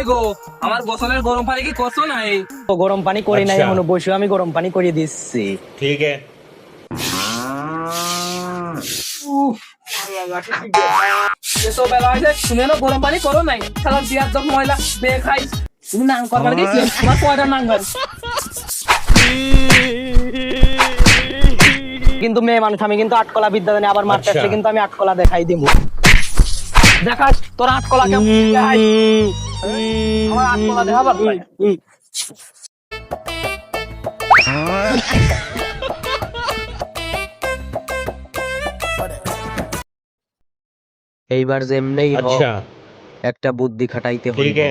কই গো, আমার গোসলের গরম পানি কি করছো নাই? তো গরম পানি করি নাই আচ্ছা। এখনো, বসে আমি গরম পানি করে দিচ্ছি। ठीक है। উফ, এসব বেলা হয়েছে, তুমি এনো গরম পানি করো নাই? শালা বিয়ার যখন ময়লা বেয়ে খাই, তুমি নাং করবার গেছি, তোমার কয়টা নাং কর? কিন্তু মেয়ে মানুষ, আমি কিন্তু আটকলা বিদ্যা জানি, আবার মারতে আচ্ছা। আসলে কিন্তু আমি আটকলা দেখাই দিব। দেখাস তোর আটকলা কেমন দেখাই? আমার আটকলা দেখাবার ভাই। এইবার যেমনেই হোক अच्छा। একটা বুদ্ধি খাটাইতে ठीक হইব। है।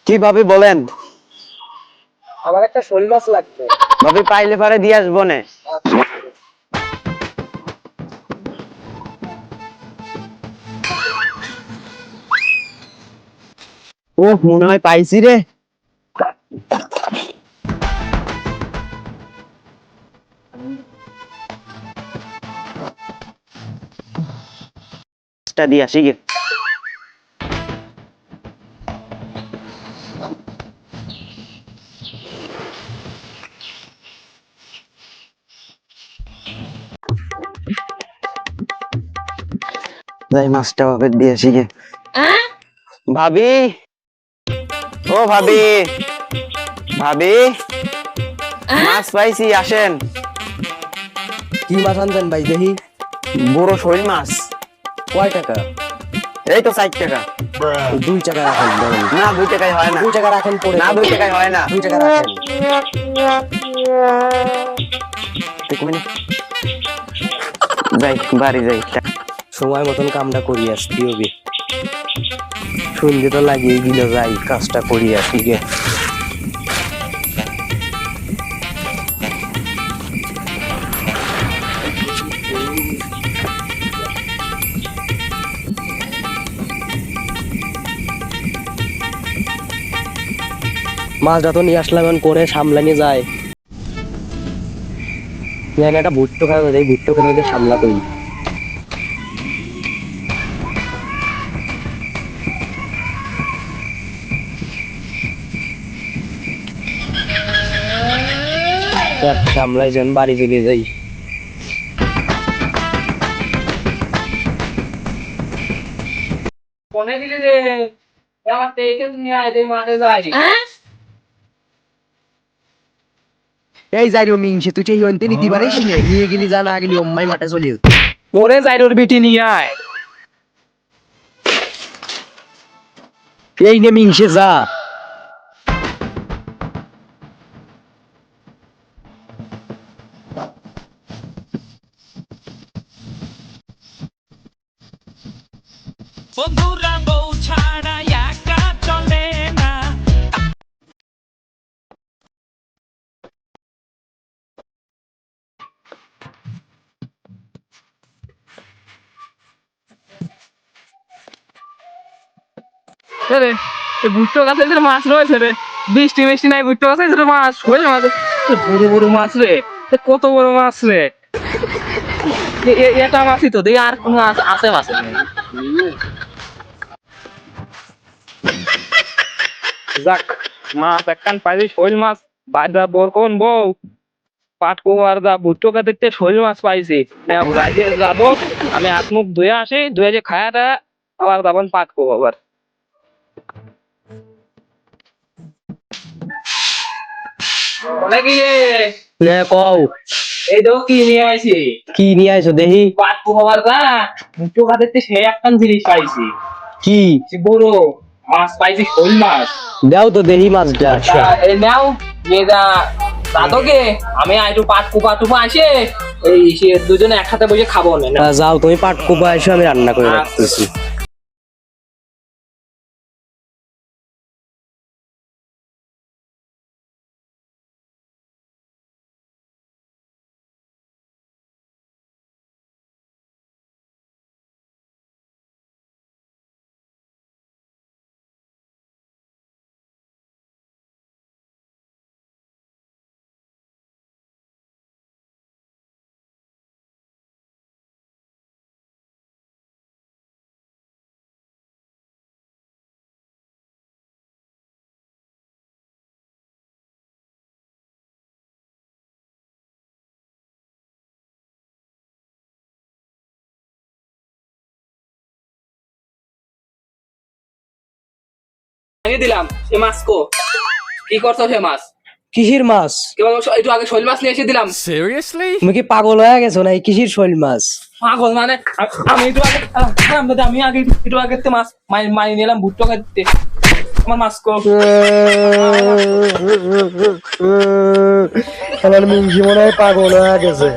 কি ভাবি বলেন? আমার একটা শোল মাছ লাগবে। ভাবি পাইলে পারে দিয়ে আসবো নে। ও মনে হয় পাইছি রে। দিয়ে আসি গে। যাই মাছটা ভাবে দিয়ে আসি গে। ভাবি, ও ভাবি, ভাবি মাছ পাইছি, আসেন। কি মাছ আনতেন ভাই দেখি? বড় শৈল মাছ। কয় টাকা? এই তো 60 টাকা। 2 টাকা রাখেন বলেন। না 2 টাকায় হয় না। 2 টাকা রাখেন পড়ে। না 2 টাকায় হয় না। 2 টাকা রাখেন। যাই বাড়ি যাই, সময় মতন কামটা করি আসতে হবে। সন্ধ্যে তো লাগিয়ে গেল, যাই কাজটা করি আসি গে। মাছটা তো নিয়ে আসলাম, এখন করে সামলানি যায়। একটা ভুট্টো খাওয়া যায়, ভুট্টো খেতে সামলাতেই। সামলাই যেন বাড়ি চলে যাই। কোনে দিলি রে? আমার তেইকে নিয়ে আয়, এই মাঠে যাই। এই যাই রো মিংসে, তুই সেই অন্তে নিতে পারিস না, নিয়ে গেলি যা, না গেলি অম্মাই মাঠে চলে। ওরে যাইরোর বিটি নিয়ে আয়। এই নে মিংসে যা। বন্ধুরা বউ ছাড়া একা চলে না। রে এই ভুট্টো গাছে যে মাছ রয়েছে রে, বৃষ্টি মিষ্টি নাই, ভুট্টো গাছে যে মাছ হয়ে মাছ, বড় বড় মাছ রে, কত বড় মাছ রে। এটা মাছই তো দেখি, আর কোনো মাছ আছে মাছ নেই। যাক, মাছ একখান পাইছি, শৈল মাছ। বাজা বরকন বউ পাট কোয়ার দা ভুট্টো গাছে শৈল মাছ পাইছি। রাইজে যাবো, আমি হাত মুখ ধুয়ে আসি, ধুয়ে যে খায়াটা আবার তখন পাট কো আবার। অনেক লে কও, এই তো কি নিয়ে আইছি, কি নিয়ে আইছো দেখি? পাট পোহাবার দা ভুট্টো গাছে সে একখান জিনিস পাইছি। কি? সে বড় মাছ পাইছি, শৈল মাছ। দাও তো দেখি মাছটা। अच्छा। এই নাও, নিয়ে যা দাদকে, আমি একটু পাট কুপা টুপা আসে, এই সে দুজনে একসাথে বসে খাবো না। যাও তুমি পাট কোপা এসো, আমি রান্না করে রাখতেছি। এনে দিলাম সে মাছ কো কি করছো সে মাছ কিসির মাছ? কেবল একটু আগে শৈল মাছ নিয়ে এসে দিলাম। Seriously? তুমি কি পাগল হয়ে গেছো না? এই কিসির শৈল মাছ? পাগল মানে আমি একটু আগে আমি আগে একটু আগে মাছ মারি নিলাম ভুট্টো খাইতে আমার মাছ কো আমার মিঙ্কি মনে হয় পাগল হয়ে গেছে।